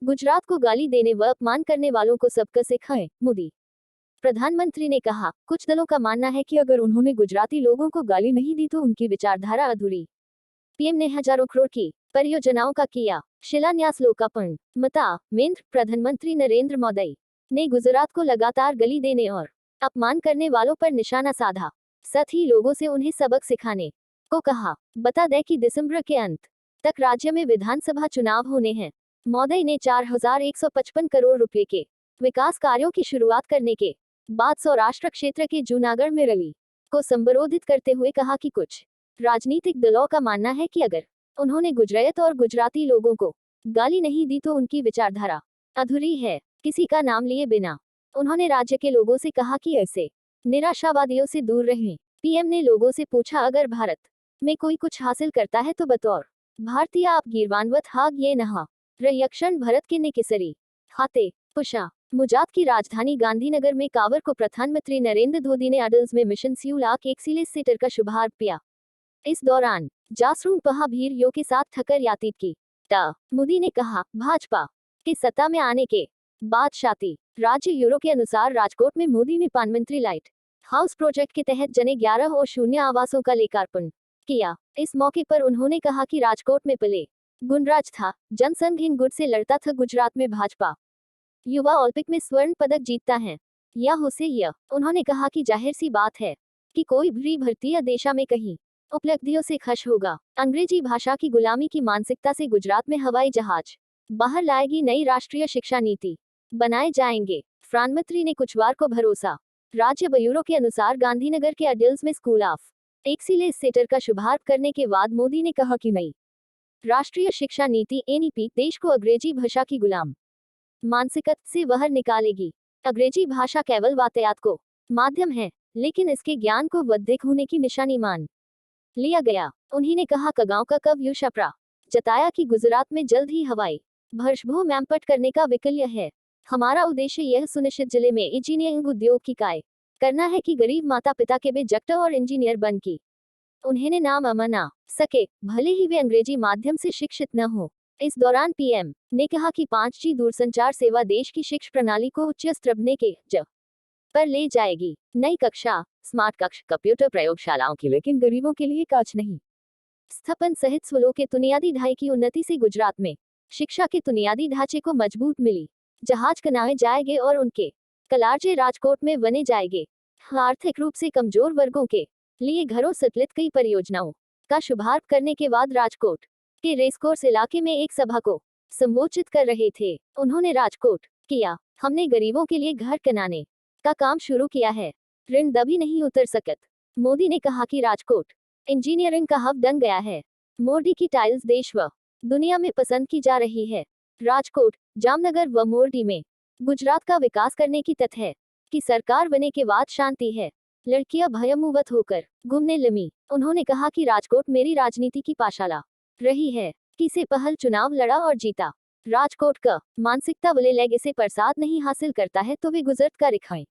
गुजरात को गाली देने व अपमान करने वालों को सबक सिखाएं, मोदी। प्रधानमंत्री ने कहा, कुछ दलों का मानना है कि अगर उन्होंने गुजराती लोगों को गाली नहीं दी तो उनकी विचारधारा अधूरी। पीएम ने हजारों करोड़ की परियोजनाओं का किया शिलान्यास लोकार्पण। मता मेंद्र प्रधानमंत्री नरेंद्र मोदी ने गुजरात को लगातार गाली देने और अपमान करने वालों पर निशाना साधा। साथ ही लोगों से उन्हें सबक सिखाने को कहा। बता दें कि दिसंबर के अंत तक राज्य में विधानसभा चुनाव होने हैं। मोदी ने 4155 करोड़ रुपए के विकास कार्यों की शुरुआत करने के बाद सौराष्ट्र क्षेत्र के जूनागढ़ में रैली को संबोधित करते हुए कहा कि कुछ राजनीतिक दलों का मानना है कि अगर उन्होंने गुजरात और गुजराती लोगों को गाली नहीं दी तो उनकी विचारधारा अधूरी है। किसी का नाम लिए बिना उन्होंने राज्य के लोगों से कहा कि ऐसे निराशावादियों से दूर रहें। पीएम ने लोगों से पूछा, अगर भारत में कोई कुछ हासिल करता है तो बतौर भारतीय आप गिरवानवत हाग ये नहा रयक्षण भरत के ने किसरी हाथे पुषा। गुजरात की राजधानी गांधीनगर में कावर को प्रधानमंत्री नरेंद्र मोदी ने अडल्स में मिशन सियूलाक एक्सीलेंस सेंटर का शुभारंभ किया। इस दौरान जासरूम पहा भीर यो के साथ ठक्कर यातीत की। मोदी ने कहा, भाजपा के सत्ता में आने के बाद शाती राज्य यूरो के अनुसार राजकोट में मोदी ने प्रधानमंत्री लाइट हाउस प्रोजेक्ट के तहत जने 11 और शून्य आवासों का लोकार्पण किया। इस मौके पर उन्होंने कहा कि राजकोट में पहले गुणराज था, जनसंघ इन गुट से लड़ता था। गुजरात में भाजपा युवा ओलंपिक में स्वर्ण पदक जीतता है या हो से यह उन्होंने कहा कि जाहिर सी बात है कि कोई भी भारतीय देशा में कहीं उपलब्धियों से खुश होगा। अंग्रेजी भाषा की गुलामी की मानसिकता से गुजरात में हवाई जहाज बाहर लाएगी नई राष्ट्रीय शिक्षा नीति बनाए जाएंगे। प्रधानमंत्री ने कुछवार को भरोसा राज्य ब्यूरो के अनुसार गांधीनगर के अडल्स में स्कूल ऑफ एक्सीलेंस सेंटर का शुभारंभ करने के बाद मोदी ने कहा कि नई राष्ट्रीय शिक्षा नीति एनईपी देश को अंग्रेजी भाषा की गुलाम मानसिकता से बाहर निकालेगी। अंग्रेजी भाषा केवल वातायात को माध्यम है, लेकिन इसके ज्ञान को वैधिक होने की निशानी मान लिया गया। उन्होंने कहा, कगांव का कव यू छपरा जताया कि गुजरात में जल्द ही हवाई भर्षभू मैम्पट करने का विकल्प है। हमारा उद्देश्य यह सुनिश्चित जिले में इंजीनियरिंग उद्योग की काय करना है कि गरीब माता पिता के भी डॉक्टर और इंजीनियर बन की उन्हें नाम अमना सके, भले ही वे अंग्रेजी माध्यम से शिक्षित न हो। इस दौरान पीएम ने कहा कि 5G दूरसंचार सेवा देश की शिक्षा प्रणाली को उच्च स्तर के पर ले जाएगी। नई कक्षा, स्मार्ट कक्ष, कंप्यूटर प्रयोगशालाओं की, लेकिन गरीबों के लिए कांच नहीं स्थापन सहित स्कूलों के बुनियादी ढांचे की उन्नति से गुजरात में शिक्षा के बुनियादी ढांचे को मजबूत मिली। जहाज बनाए जाएंगे और उनके कलार्जे राजकोट में बने जाएंगे। आर्थिक रूप से कमजोर वर्गों के लिए घरों सतलित कई परियोजनाओं का शुभारंभ करने के बाद राजकोट के रेसकोर्स इलाके में एक सभा को संबोधित कर रहे थे। उन्होंने राजकोट किया, हमने गरीबों के लिए घर बनाने का काम शुरू किया है, ऋण दबी नहीं उतर सकत। मोदी ने कहा कि राजकोट इंजीनियरिंग का हब बन गया है। मोदी की टाइल्स देश व दुनिया में पसंद की जा रही है। राजकोट, जामनगर व मोरडी में गुजरात का विकास करने की तथ्य है कि सरकार बने के बाद शांति है। लड़कियां भयमुवत होकर घूमने लमी। उन्होंने कहा कि राजकोट मेरी राजनीति की पाठशाला रही है। किसे पहल चुनाव लड़ा और जीता। राजकोट का मानसिकता वाले लेग इसे प्रसाद नहीं हासिल करता है तो वे गुजरत का रिखाएं।